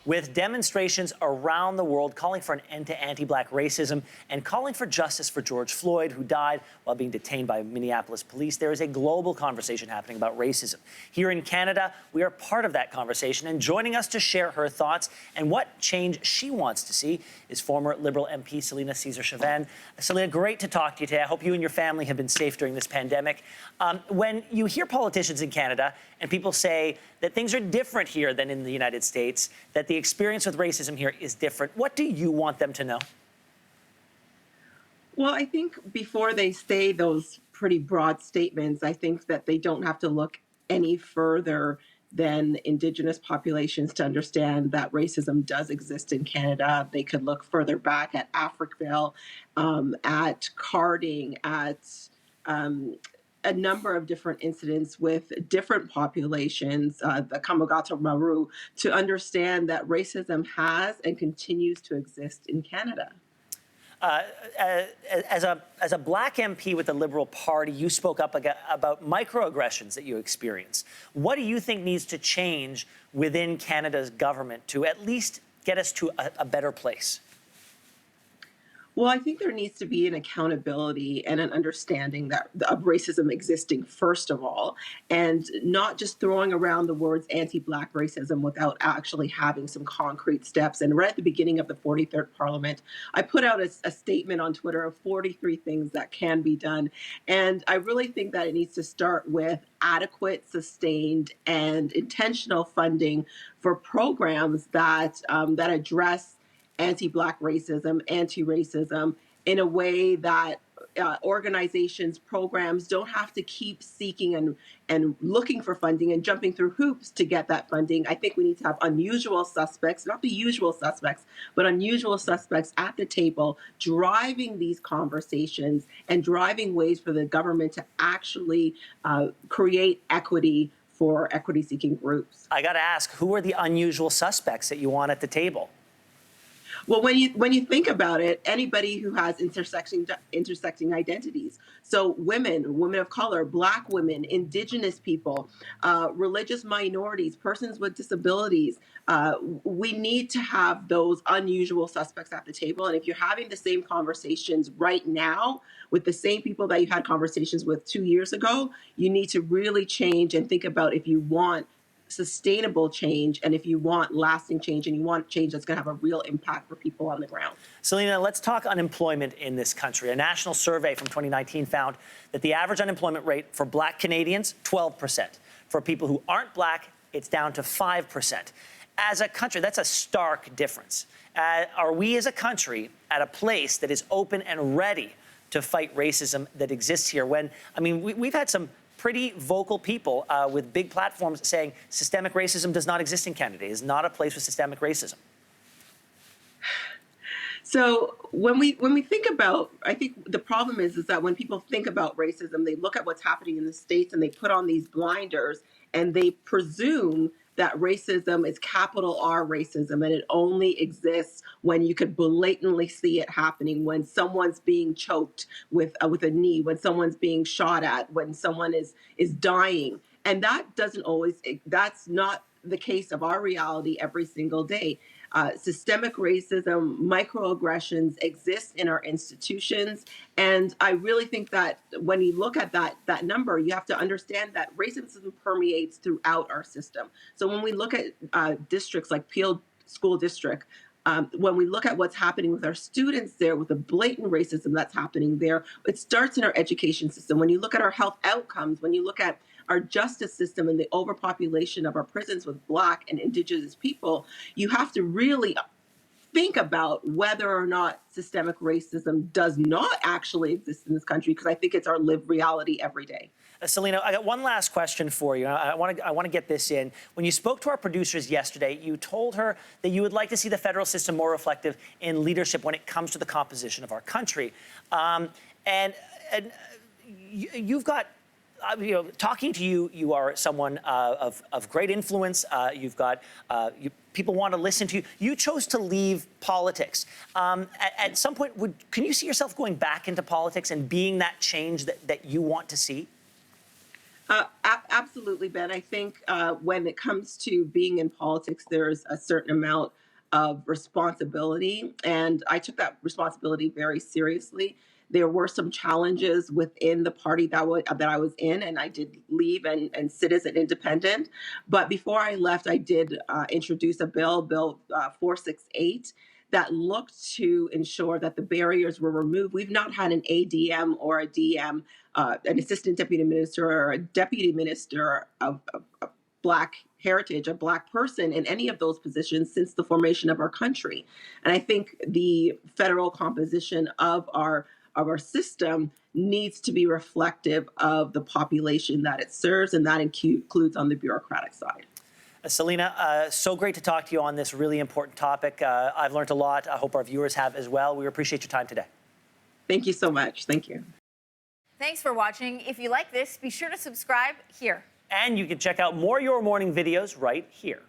with demonstrations around the world calling for an end to anti-black racism and calling for justice for George Floyd, who died while being detained by Minneapolis police. There is a global conversation happening about racism. Here in Canada, we are part of that conversation, and joining us to share her thoughts and what change she wants to see is former Liberal MP Celina Caesar-Chavannes. Celina, great to talk to you today. I hope you and your family have been safe during this pandemic. When you hear politicians in Canada and people say that things are different here than in the United States, that the experience with racism here is different, what do you want them to know? Well, I think before they say those pretty broad statements, I think that they don't have to look any further than Indigenous populations to understand that racism does exist in Canada. They could look further back at Africville, at carding, at a number of different incidents with different populations, the Kamagata Maru, to understand that racism has and continues to exist in Canada. Uh, as a black MP with the Liberal Party, you spoke up about microaggressions that you experience. What do you think needs to change within Canada's government to at least get us to a better place? Well, I think there needs to be an accountability and an understanding that of racism existing, first of all, and not just throwing around the words anti-Black racism without actually having some concrete steps. And right at the beginning of the 43rd Parliament, I put out a statement on Twitter of 43 things that can be done. And I really think that it needs to start with adequate, sustained, and intentional funding for programs that address anti-Black racism, anti-racism, in a way that organizations, programs don't have to keep seeking and looking for funding and jumping through hoops to get that funding. I think we need to have unusual suspects, not the usual suspects, but unusual suspects at the table, driving these conversations and driving ways for the government to actually create equity for equity-seeking groups. I got to ask, who are the unusual suspects that you want at the table? Well, when you think about it, anybody who has intersecting identities, so women of color, Black women, Indigenous people, religious minorities, persons with disabilities, we need to have those unusual suspects at the table. And if you're having the same conversations right now with the same people that you had conversations with 2 years ago, you need to really change and think about if you want sustainable change, and if you want lasting change and you want change that's going to have a real impact for people on the ground. Celina, let's talk unemployment in this country. A national survey from 2019 found that the average unemployment rate for Black Canadians, 12%. For people who aren't Black, it's down to 5%. As a country, that's a stark difference. Are we as a country at a place that is open and ready to fight racism that exists here? We've had some pretty vocal people with big platforms saying systemic racism does not exist in Canada. It is not a place with systemic racism. So when we think about, I think the problem is that when people think about racism, they look at what's happening in the States and they put on these blinders and they presume that racism is capital R racism, and it only exists when you could blatantly see it happening, when someone's being choked with a knee, when someone's being shot at, when someone is dying. And that's not the case of our reality every single day. Systemic racism, microaggressions exist in our institutions. And I really think that when you look at that number, you have to understand that racism permeates throughout our system. So when we look at districts like Peel School District, when we look at what's happening with our students there, with the blatant racism that's happening there, it starts in our education system. When you look at our health outcomes, when you look at our justice system and the overpopulation of our prisons with Black and Indigenous people, you have to really think about whether or not systemic racism does not actually exist in this country, because I think it's our lived reality every day. Celina, I got one last question for you. I want to get this in. When you spoke to our producers yesterday, you told her that you would like to see the federal system more reflective in leadership when it comes to the composition of our country. And you've got, talking to you, you are someone of great influence. People want to listen to you. You chose to leave politics. At some point, can you see yourself going back into politics and being that change that you want to see? Absolutely, Ben. I think when it comes to being in politics, there's a certain amount of responsibility, and I took that responsibility very seriously. There were some challenges within the party that I was in, and I did leave and sit as an independent. But before I left, I did introduce a Bill 468, that looked to ensure that the barriers were removed. We've not had an ADM or a DM, an assistant deputy minister or a deputy minister of Black heritage, a Black person in any of those positions since the formation of our country. And I think the federal composition of our system needs to be reflective of the population that it serves, and that includes on the bureaucratic side. Celina, so great to talk to you on this really important topic. I've learned a lot. I hope our viewers have as well. We appreciate your time today. Thank you so much. Thank you. Thanks for watching. If you like this, be sure to subscribe here. And you can check out more Your Morning videos right here.